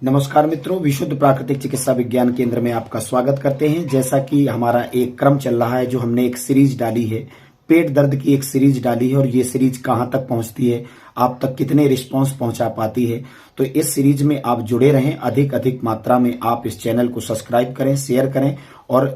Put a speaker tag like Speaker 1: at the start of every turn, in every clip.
Speaker 1: नमस्कार मित्रों, विशुद्ध प्राकृतिक चिकित्सा विज्ञान केंद्र में आपका स्वागत करते हैं। जैसा कि हमारा एक क्रम चल रहा है, जो हमने एक सीरीज डाली है, पेट दर्द की एक सीरीज डाली है और ये सीरीज कहां तक पहुंचती है, आप तक कितने रिस्पांस पहुंचा पाती है। तो इस सीरीज में आप जुड़े रहें, अधिक मात्रा में आप इस चैनल को सब्सक्राइब करें, शेयर करें और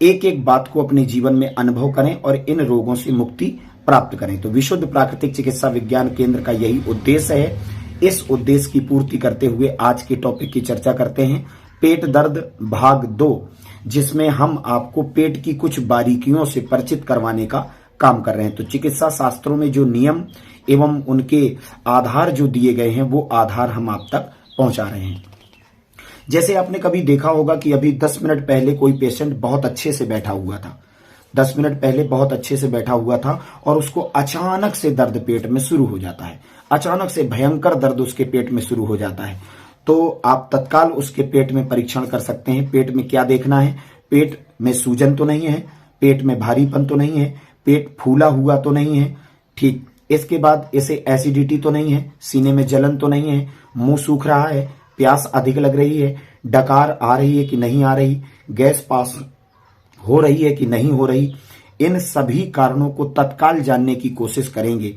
Speaker 1: एक एक बात को अपने जीवन में अनुभव करें और इन रोगों से मुक्ति प्राप्त करें। तो विशुद्ध प्राकृतिक चिकित्सा विज्ञान केंद्र का यही उद्देश्य है। इस उद्देश्य की पूर्ति करते हुए आज के टॉपिक की चर्चा करते हैं, पेट दर्द भाग 2, जिसमें हम आपको पेट की कुछ बारीकियों से परिचित करवाने का काम कर रहे हैं। तो चिकित्सा शास्त्रों में जो नियम एवं उनके आधार जो दिए गए हैं, वो आधार हम आप तक पहुंचा रहे हैं। जैसे आपने कभी देखा होगा कि अभी 10 मिनट पहले कोई पेशेंट बहुत अच्छे से बैठा हुआ था, 10 मिनट पहले बहुत अच्छे से बैठा हुआ था और उसको अचानक से दर्द पेट में शुरू हो जाता है, अचानक से भयंकर दर्द उसके पेट में शुरू हो जाता है। तो आप तत्काल उसके पेट में परीक्षण कर सकते हैं। पेट में क्या देखना है, पेट में सूजन तो नहीं है, पेट में भारीपन तो नहीं है, पेट फूला हुआ तो नहीं है, ठीक। इसके बाद इसे एसिडिटी तो नहीं है, सीने में जलन तो नहीं है, मुंह सूख रहा है, प्यास अधिक लग रही है, डकार आ रही है कि नहीं आ रही, गैस पास हो रही है कि नहीं हो रही। इन सभी कारणों को तत्काल जानने की कोशिश करेंगे।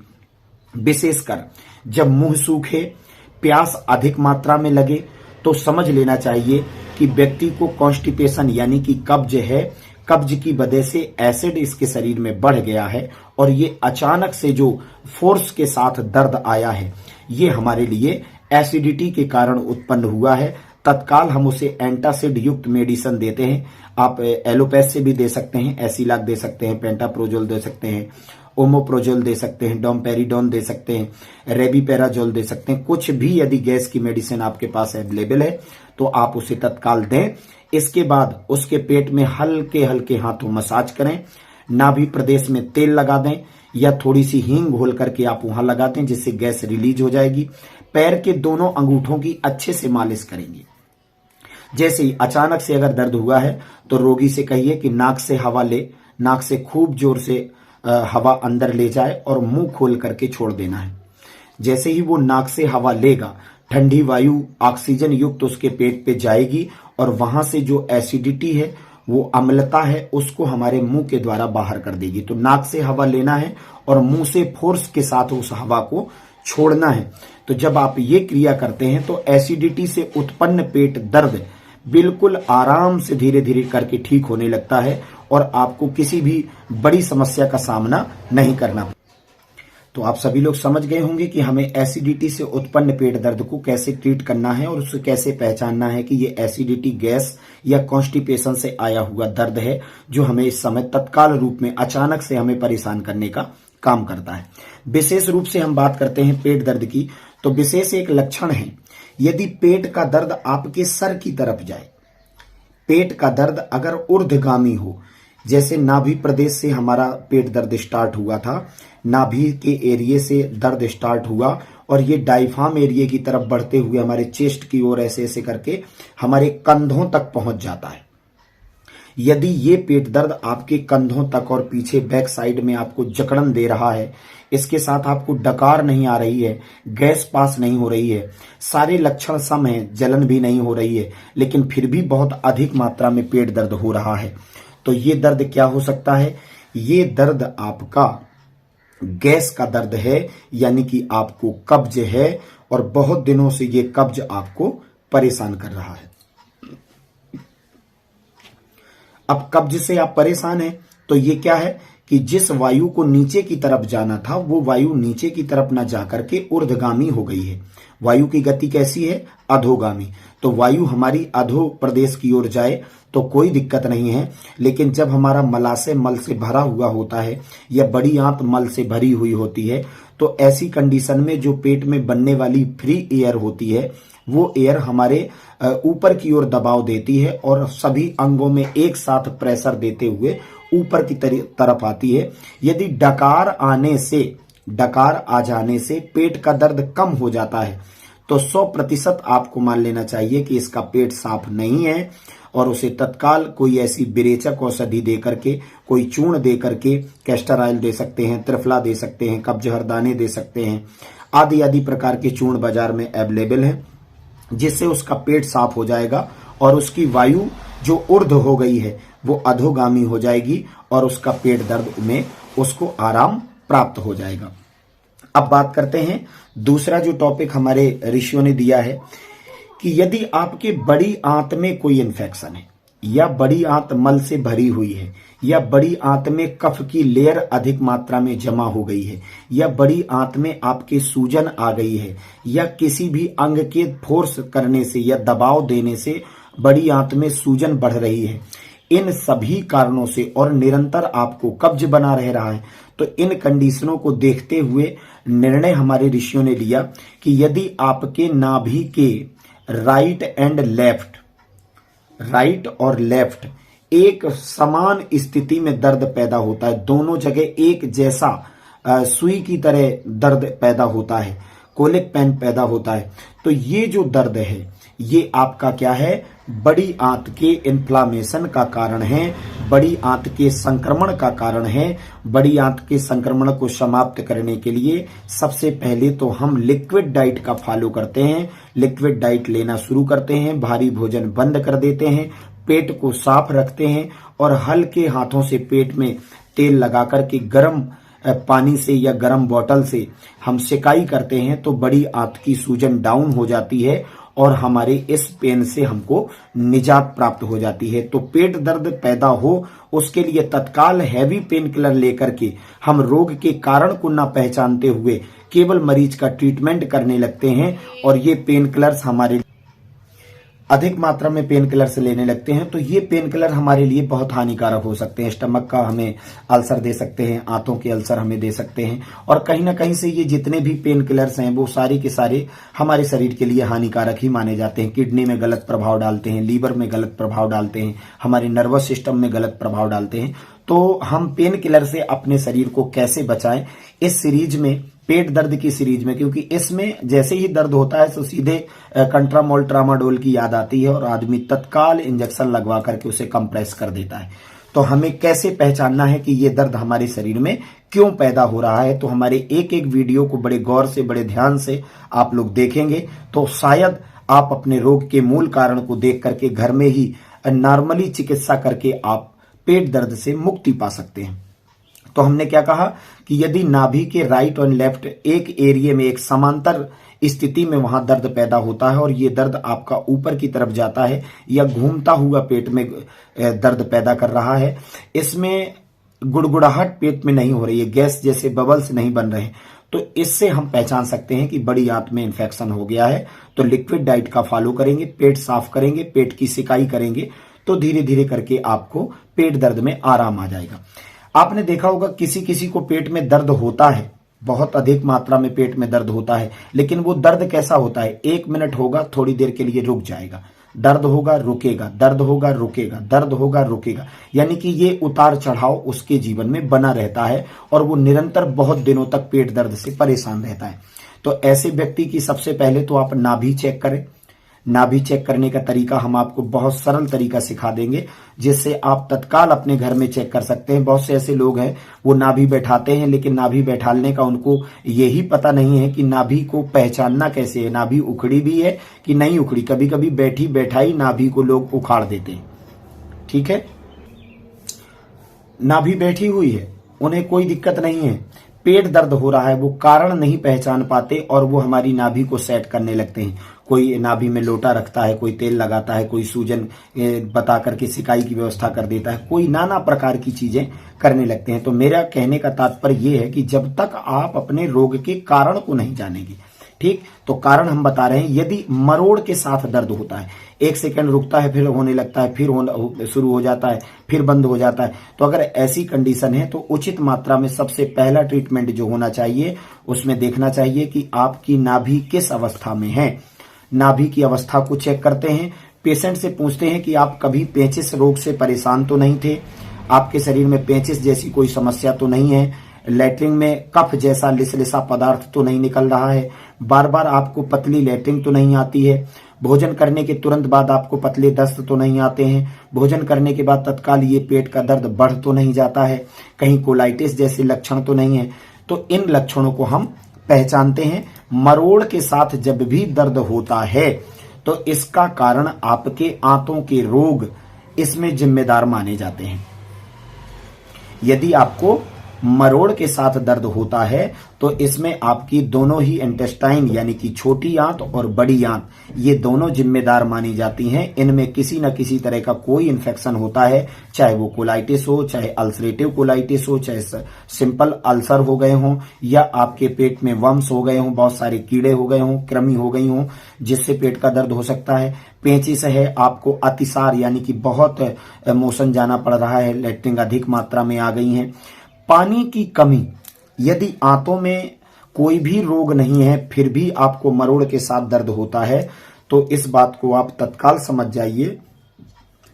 Speaker 1: विशेषकर जब मुंह सूखे, प्यास अधिक मात्रा में लगे, तो समझ लेना चाहिए कि व्यक्ति को कॉन्स्टिपेशन यानी कि कब्ज है। कब्ज की वजह से एसिड इसके शरीर में बढ़ गया है और ये अचानक से जो फोर्स के साथ दर्द आया है, ये हमारे लिए एसिडिटी के कारण उत्पन्न हुआ है। तत्काल हम उसे एंटासिड युक्त मेडिसिन देते हैं। आप एलोपैथ से भी दे सकते हैं, एसिलाक दे सकते हैं, पेंटाप्रोजोल दे सकते हैं, ओमोप्रोजोल दे सकते हैं, डोमपेरिडोन दे सकते हैं, रेबीपेराजोल दे सकते हैं। कुछ भी यदि गैस की मेडिसिन आपके पास अवेलेबल है तो आप उसे तत्काल दें। इसके बाद उसके पेट में हल्के हल्के हाथों मसाज करें, नाभि प्रदेश में तेल लगा दें या थोड़ी सी हींग घोल करके आप वहां लगा दें, जिससे गैस रिलीज हो जाएगी। पैर के दोनों अंगूठों की अच्छे से मालिश करेंगे। जैसे ही अचानक से अगर दर्द हुआ है तो रोगी से कहिए कि नाक से हवा ले, नाक से खूब जोर से हवा अंदर ले जाए और मुंह खोल करके छोड़ देना है। जैसे ही वो नाक से हवा लेगा, ठंडी वायु ऑक्सीजन युक्त उसके पेट पे जाएगी और वहां से जो एसिडिटी है, वो अम्लता है, उसको हमारे मुंह के द्वारा बाहर कर देगी। तो नाक से हवा लेना है और मुंह से फोर्स के साथ उस हवा को छोड़ना है। तो जब आप ये क्रिया करते हैं तो एसिडिटी से उत्पन्न पेट दर्द बिल्कुल आराम से धीरे धीरे करके ठीक होने लगता है और आपको किसी भी बड़ी समस्या का सामना नहीं करना। तो आप सभी लोग समझ गए होंगे कि हमें एसिडिटी से उत्पन्न पेट दर्द को कैसे ट्रीट करना है और उसे कैसे पहचानना है कि ये एसिडिटी, गैस या कॉन्स्टिपेशन से आया हुआ दर्द है, जो हमें इस समय तत्काल रूप में अचानक से हमें परेशान करने का काम करता है। विशेष रूप से हम बात करते हैं पेट दर्द की, तो विशेष एक लक्षण है, यदि पेट का दर्द आपके सर की तरफ जाए, पेट का दर्द अगर ऊर्ध्वगामी हो, जैसे नाभि प्रदेश से हमारा पेट दर्द स्टार्ट हुआ था, नाभि के एरिया से दर्द स्टार्ट हुआ और ये डायफ्राम एरिया की तरफ बढ़ते हुए हमारे चेस्ट की ओर ऐसे ऐसे करके हमारे कंधों तक पहुंच जाता है। यदि ये पेट दर्द आपके कंधों तक और पीछे बैक साइड में आपको जकड़न दे रहा है, इसके साथ आपको डकार नहीं आ रही है, गैस पास नहीं हो रही है, सारे लक्षण सम हैं, जलन भी नहीं हो रही है, लेकिन फिर भी बहुत अधिक मात्रा में पेट दर्द हो रहा है, तो ये दर्द क्या हो सकता है? ये दर्द आपका गैस का दर्द है, यानी कि आपको कब्ज है और बहुत दिनों से ये कब्ज आपको परेशान कर रहा है। अब कब्ज से आप परेशान हैं तो ये क्या है कि जिस वायु को नीचे की तरफ जाना था, वो वायु नीचे की तरफ ना जाकर के ऊर्ध्वगामी हो गई है। वायु की गति कैसी है? अधोगामी। तो वायु हमारी अधो प्रदेश की ओर जाए तो कोई दिक्कत नहीं है, लेकिन जब हमारा मलाशय मल से भरा हुआ होता है या बड़ी आंत मल से भरी हुई होती है, तो ऐसी कंडीशन में जो पेट में बनने वाली फ्री एयर होती है, वो एयर हमारे ऊपर की ओर दबाव देती है और सभी अंगों में एक साथ प्रेशर देते हुए ऊपर की तरफ आती है। यदि डकार आ जाने से पेट का दर्द कम हो जाता है तो 100% आपको मान लेना चाहिए कि इसका पेट साफ नहीं है और उसे तत्काल कोई ऐसी विरेचक औषधि दे करके, कोई चूर्ण दे करके, कैस्टर ऑयल दे सकते हैं, त्रिफला दे सकते हैं, कब्ज हरदाने दे सकते हैं, आदि आदि प्रकार के चूर्ण बाजार में अवेलेबल हैं। जिससे उसका पेट साफ हो जाएगा और उसकी वायु जो ऊर्ध्व हो गई है वो अधोगामी हो जाएगी और उसका पेट दर्द में उसको आराम प्राप्त हो जाएगा। अब बात करते हैं दूसरा जो टॉपिक हमारे ऋषियों ने दिया है कि यदि आपके बड़ी आंत में कोई इन्फेक्शन है या बड़ी आंत मल से भरी हुई है या बड़ी आंत में कफ की लेयर अधिक मात्रा में जमा हो गई है या बड़ी आंत में आपके सूजन आ गई है या किसी भी अंग के फोर्स करने से या दबाव देने से बड़ी आंत में सूजन बढ़ रही है, इन सभी कारणों से और निरंतर आपको कब्ज बना रह रहा है, तो इन कंडीशनों को देखते हुए निर्णय हमारे ऋषियों ने लिया कि यदि आपके नाभि के राइट और लेफ्ट एक समान स्थिति में दर्द पैदा होता है, दोनों जगह एक जैसा सुई की तरह दर्द पैदा होता है, कोलिक पेन पैदा होता है, तो ये जो दर्द है ये आपका क्या है, बड़ी आंत के इन्फ्लामेशन का कारण है, बड़ी आंत के संक्रमण का कारण है। बड़ी आंत के संक्रमण को समाप्त करने के लिए सबसे पहले तो हम लिक्विड डाइट का फॉलो करते हैं, लिक्विड डाइट लेना शुरू करते हैं, भारी भोजन बंद कर देते हैं, पेट को साफ रखते हैं और हल्के हाथों से पेट में तेल लगा करके गर्म पानी से या गर्म बोतल से हम सिकाई करते हैं तो बड़ी आंत की सूजन डाउन हो जाती है और हमारे इस पेन से हमको निजात प्राप्त हो जाती है। तो पेट दर्द पैदा हो उसके लिए तत्काल हैवी पेन किलर लेकर के हम रोग के कारण को न पहचानते हुए केवल मरीज का ट्रीटमेंट करने लगते हैं और ये पेन किलर्स हमारे अधिक मात्रा में पेन किलर से लेने लगते हैं, तो ये पेन किलर हमारे लिए बहुत हानिकारक हो सकते हैं। स्टमक का हमें अल्सर दे सकते हैं, आंतों के अल्सर हमें दे सकते हैं और कहीं ना कहीं से ये जितने भी पेन किलर्स हैं वो सारे के सारे हमारे शरीर के लिए हानिकारक ही माने जाते हैं। किडनी में गलत प्रभाव डालते हैं, लीवर में गलत प्रभाव डालते हैं, हमारे नर्वस सिस्टम में गलत प्रभाव डालते हैं। तो हम पेन किलर से अपने शरीर को कैसे बचाएं, इस सीरीज में, पेट दर्द की सीरीज में, क्योंकि इसमें जैसे ही दर्द होता है तो सीधे कंट्रामोल ट्रामाडोल की याद आती है और आदमी तत्काल इंजेक्शन लगवा करके उसे कंप्रेस कर देता है। तो हमें कैसे पहचानना है कि ये दर्द हमारे शरीर में क्यों पैदा हो रहा है, तो हमारे एक एक वीडियो को बड़े गौर से, बड़े ध्यान से आप लोग देखेंगे तो शायद आप अपने रोग के मूल कारण को देख करके घर में ही नॉर्मली चिकित्सा करके आप पेट दर्द से मुक्ति पा सकते हैं। तो हमने क्या कहा कि यदि नाभि के राइट और लेफ्ट एक एरिया में एक समांतर स्थिति में वहां दर्द पैदा होता है और ये दर्द आपका ऊपर की तरफ जाता है या घूमता हुआ पेट में दर्द पैदा कर रहा है, इसमें गुड़गुड़ाहट पेट में नहीं हो रही है, गैस जैसे बबल्स नहीं बन रहे, तो इससे हम पहचान सकते हैं कि बड़ी आंत में इन्फेक्शन हो गया है। तो लिक्विड डाइट का फॉलो करेंगे, पेट साफ करेंगे, पेट की सिकाई करेंगे तो धीरे धीरे करके आपको पेट दर्द में आराम आ जाएगा। आपने देखा होगा किसी किसी को पेट में दर्द होता है, बहुत अधिक मात्रा में पेट में दर्द होता है, लेकिन वो दर्द कैसा होता है, 1 मिनट होगा, थोड़ी देर के लिए रुक जाएगा, दर्द होगा रुकेगा, दर्द होगा रुकेगा, दर्द होगा रुकेगा, यानी कि ये उतार चढ़ाव उसके जीवन में बना रहता है और वो निरंतर बहुत दिनों तक पेट दर्द से परेशान रहता है। तो ऐसे व्यक्ति की सबसे पहले तो आप नाभि चेक करें। नाभि चेक करने का तरीका हम आपको बहुत सरल तरीका सिखा देंगे जिससे आप तत्काल अपने घर में चेक कर सकते हैं। बहुत से ऐसे लोग हैं वो नाभि बैठाते हैं लेकिन नाभि बैठाने का उनको यही पता नहीं है कि नाभि को पहचानना कैसे है, नाभि उखड़ी भी है कि नहीं उखड़ी। कभी कभी बैठी बैठाई नाभि को लोग उखाड़ देते हैं। ठीक है, नाभि बैठी हुई है, उन्हें कोई दिक्कत नहीं है, पेट दर्द हो रहा है, वो कारण नहीं पहचान पाते और वो हमारी नाभि को सेट करने लगते हैं। कोई नाभि में लोटा रखता है, कोई तेल लगाता है, कोई सूजन बता करके सिकाई की व्यवस्था कर देता है, कोई नाना प्रकार की चीजें करने लगते हैं। तो मेरा कहने का तात्पर्य यह है कि जब तक आप अपने रोग के कारण को नहीं जानेंगे, ठीक, तो कारण हम बता रहे हैं। यदि मरोड़ के साथ दर्द होता है, 1 सेकंड रुकता है, फिर होने लगता है, फिर शुरू हो जाता है, फिर बंद हो जाता है, तो अगर ऐसी कंडीशन है तो उचित मात्रा में सबसे पहला ट्रीटमेंट जो होना चाहिए उसमें देखना चाहिए कि आपकी नाभि किस अवस्था में है। नाभि की अवस्था को चेक करते हैं, पेशेंट से पूछते हैं कि आप कभी पेचिश रोग से परेशान तो नहीं थे, आपके शरीर में पेचिश जैसी कोई समस्या तो नहीं है, लैट्रिन में कफ जैसा लिसलिसा पदार्थ तो नहीं निकल रहा है, बार बार आपको पतली लैट्रिन तो नहीं आती है, भोजन करने के तुरंत बाद आपको पतले दस्त तो नहीं आते हैं, भोजन करने के बाद तत्काल ये पेट का दर्द बढ़ तो नहीं जाता है, कहीं कोलाइटिस जैसे लक्षण तो नहीं है। तो इन लक्षणों को हम पहचानते हैं। मरोड़ के साथ जब भी दर्द होता है तो इसका कारण आपके आंतों के रोग इसमें जिम्मेदार माने जाते हैं। यदि आपको मरोड़ के साथ दर्द होता है तो इसमें आपकी दोनों ही इंटेस्टाइन यानी कि छोटी आंत और बड़ी आंत ये दोनों जिम्मेदार मानी जाती हैं। इनमें किसी न किसी तरह का कोई इन्फेक्शन होता है, चाहे वो कोलाइटिस हो, चाहे अल्सरेटिव कोलाइटिस हो, चाहे सिंपल अल्सर हो गए हों, या आपके पेट में वर्म्स हो गए हों, बहुत सारे कीड़े हो गए हों, कृमि हो गई हों, जिससे पेट का दर्द हो सकता है। पेचिश है, आपको अतिसार यानी कि बहुत मोशन जाना पड़ रहा है, लैट्रिन अधिक मात्रा में आ गई है। पानी की कमी, यदि आंतों में कोई भी रोग नहीं है फिर भी आपको मरोड़ के साथ दर्द होता है तो इस बात को आप तत्काल समझ जाइए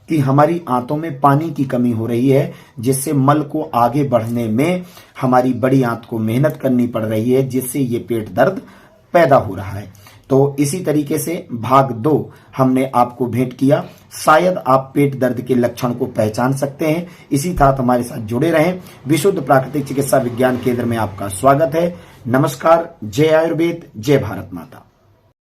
Speaker 1: कि हमारी आंतों में पानी की कमी हो रही है, जिससे मल को आगे बढ़ने में हमारी बड़ी आंत को मेहनत करनी पड़ रही है, जिससे ये पेट दर्द पैदा हो रहा है। तो इसी तरीके से भाग 2 हमने आपको भेंट किया। शायद आप पेट दर्द के लक्षण को पहचान सकते हैं। इसी तरह हमारे साथ जुड़े रहें। विशुद्ध प्राकृतिक चिकित्सा विज्ञान केंद्र में आपका स्वागत है। नमस्कार। जय आयुर्वेद, जय भारत माता।